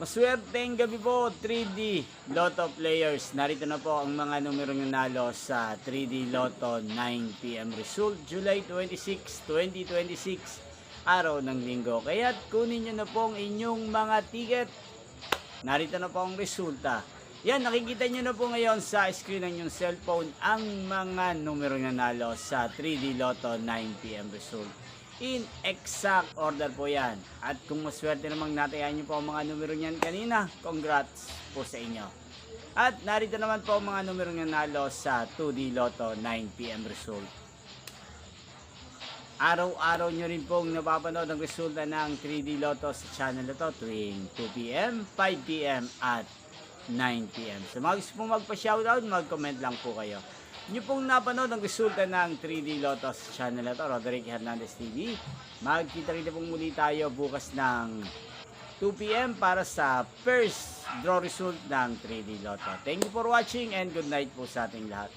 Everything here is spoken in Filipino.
Maswerteng gabi po 3D Lotto players. Narito na po ang mga numerong nanalo sa 3D Lotto 9 PM result July 26, 2026, araw ng linggo. Kaya't kunin nyo na po ang inyong mga ticket. Narito na po ang resulta. Yan, nakikita nyo na po ngayon sa screen ng inyong cellphone ang mga numerong nanalo sa 3D Lotto 9 PM result. In exact order po yan. At kung maswerte namang natayan nyo po ang mga numero niyan kanina, congrats po sa inyo. At narito naman po ang mga numero nanalo sa 2D Lotto 9 PM result. Araw-araw nyo rin pong napapanood ang resulta ng 3D Lotto sa channel na to tuwing 2 PM, 5 PM at 9 PM. So mga gusto pong magpa-shoutout, mag-comment lang po kayo. Nyo pong napanood ang resulta ng 3D Lotto sa channel na to, Roderick Hernandez TV. Magkita-kita pong muli tayo bukas ng 2 PM para sa first draw result ng 3D Lotto. Thank you for watching and good night po sa ating lahat.